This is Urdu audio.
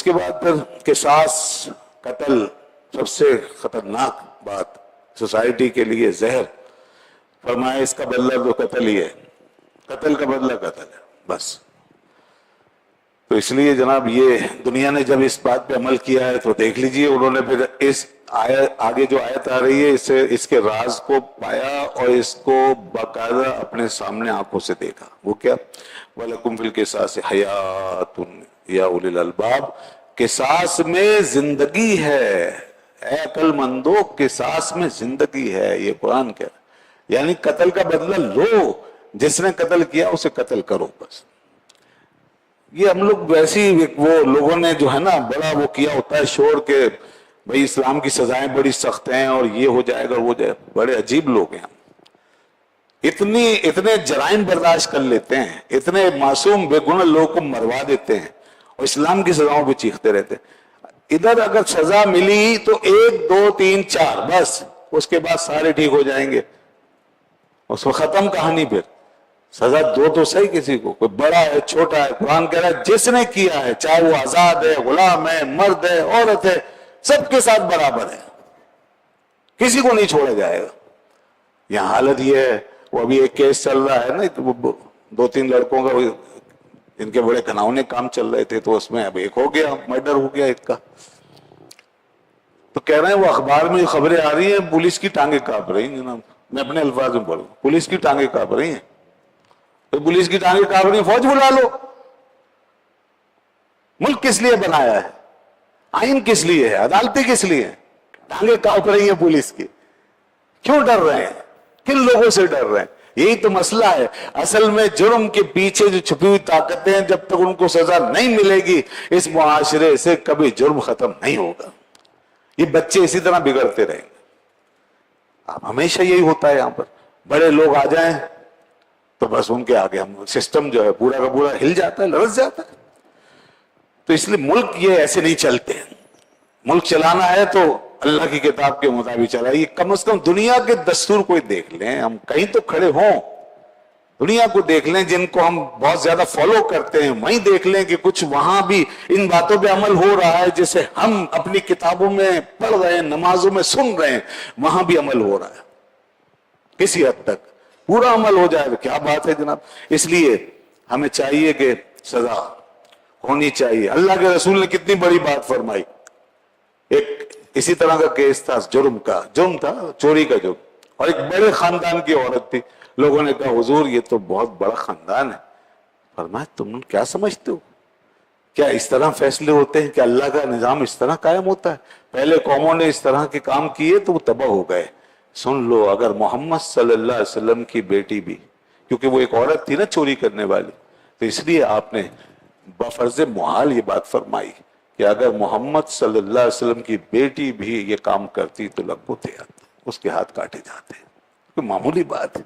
کے بعد پھر قصاص، قتل، سب سے خطرناک بات سوسائٹی کے لیے زہر. فرمایا اس کا بدلہ تو قتل ہی ہے، قتل کا بدلہ قتل ہے بس. تو اس لیے جناب یہ دنیا نے جب اس بات پہ عمل کیا ہے تو دیکھ لیجئے انہوں نے پھر اس آگے جو آیت آ رہی ہے اس کے راز کو پایا اور اس کو باقاعدہ اپنے سامنے آنکھوں سے دیکھا. وہ کیا؟ وَلَكُمْ فِي الْقِصَاصِ حَيَاتٌ يَا أُولِي الْأَلْبَابِ، قصاص میں زندگی ہے. اے عقل مندو، قصاص میں زندگی ہے، یہ قرآن کہہ رہا ہے. یعنی قتل کا بدلہ لو، جس نے قتل کیا اسے قتل کرو بس. یہ ہم لوگ ویسی وہ لوگوں نے جو ہے نا بڑا وہ کیا ہوتا ہے شور کے بھئی اسلام کی سزائیں بڑی سخت ہیں اور یہ ہو جائے گا وہ جائے. بڑے عجیب لوگ ہیں. اتنے جرائم برداشت کر لیتے ہیں، اتنے معصوم بے گناہ لوگوں کو مروا دیتے ہیں اور اسلام کی سزاؤں پہ چیختے رہتے ہیں. ادھر اگر سزا ملی تو 1 2 3 4 بس، اس کے بعد سارے ٹھیک ہو جائیں گے. اس کو ختم کہانی. پھر سزا دو تو صحیح کسی کو، کوئی بڑا ہے چھوٹا ہے. قرآن کہہ رہا ہے جس نے کیا ہے، چاہے وہ آزاد ہے، غلام ہے، مرد ہے، عورت ہے، سب کے ساتھ برابر ہے، کسی کو نہیں چھوڑا جائے گا. یہاں حالت یہ ہے، وہ ابھی ایک کیس چل رہا ہے نا، 2 3 لڑکوں کا ان کے بڑے گھناؤنے کام چل رہے تھے، تو اس میں اب ایک ہو گیا، مرڈر ہو گیا ایک کا. تو کہہ رہے ہیں وہ اخبار میں خبریں آ رہی ہیں پولیس کی ٹانگیں کانپ رہی ہیں. جناب میں اپنے الفاظ میں پڑھوں، پولیس کی ٹانگیں کانپ رہی ہیں. تو پولیس کی ٹانگیں کانپ رہی ہیں، فوج بلا لو. ملک کس لیے بنایا ہے؟ آئین کس لیے ہے؟ عدالتیں کس لیے ہیں؟ ٹانگیں کانپ رہی ہیں پولیس کی. کیوں ڈر رہے ہیں؟ کن لوگوں سے ڈر رہے ہیں؟ یہی تو مسئلہ ہے. اصل میں جرم کے پیچھے جو چھپی ہوئی طاقتیں ہیں، جب تک ان کو سزا نہیں ملے گی اس معاشرے سے کبھی جرم ختم نہیں ہوگا. یہ بچے اسی طرح بگڑتے رہیں گے. اب ہمیشہ یہی ہوتا ہے. یہاں پر بڑے لوگ آ جائیں تو بس ان کے آگے ہم سسٹم جو ہے پورا کا پورا ہل جاتا ہے، لرز جاتا ہے. تو اس لیے ملک یہ ایسے نہیں چلتے. ملک چلانا ہے تو اللہ کی کتاب کے مطابق چلائیے. کم از کم دنیا کے دستور کوئی دیکھ لیں. ہم کہیں تو کھڑے ہوں، دنیا کو دیکھ لیں جن کو ہم بہت زیادہ فالو کرتے ہیں، وہیں دیکھ لیں کہ کچھ وہاں بھی ان باتوں پہ عمل ہو رہا ہے جسے ہم اپنی کتابوں میں پڑھ رہے ہیں، نمازوں میں سن رہے ہیں، وہاں بھی عمل ہو رہا ہے. کسی حد تک پورا عمل ہو جائے تو کیا بات ہے جناب. اس لیے ہمیں چاہیے کہ سزا ہونی چاہیے. اللہ کے رسول نے کتنی بڑی بات فرمائی. ایک اسی طرح کا کیس تھا، جرم تھا، چوری کا جرم، اور ایک بڑے خاندان کی عورت تھی. لوگوں نے کہا حضور یہ تو بہت بڑا خاندان ہے. فرمایا تم کیا سمجھتے ہو؟ کیا اس طرح فیصلے ہوتے ہیں؟ کہ اللہ کا نظام اس طرح قائم ہوتا ہے؟ پہلے قوموں نے اس طرح کے کام کیے تو وہ تباہ ہو گئے. سن لو، اگر محمد صلی اللہ علیہ وسلم کی بیٹی بھی، کیونکہ وہ ایک عورت تھی نا چوری کرنے والی، تو اس لیے آپ نے بفرض محال یہ بات فرمائی کہ اگر محمد صلی اللہ علیہ وسلم کی بیٹی بھی یہ کام کرتی تو لگو تھے، اس کے ہاتھ کاٹے جاتے. کوئی معمولی بات ہے.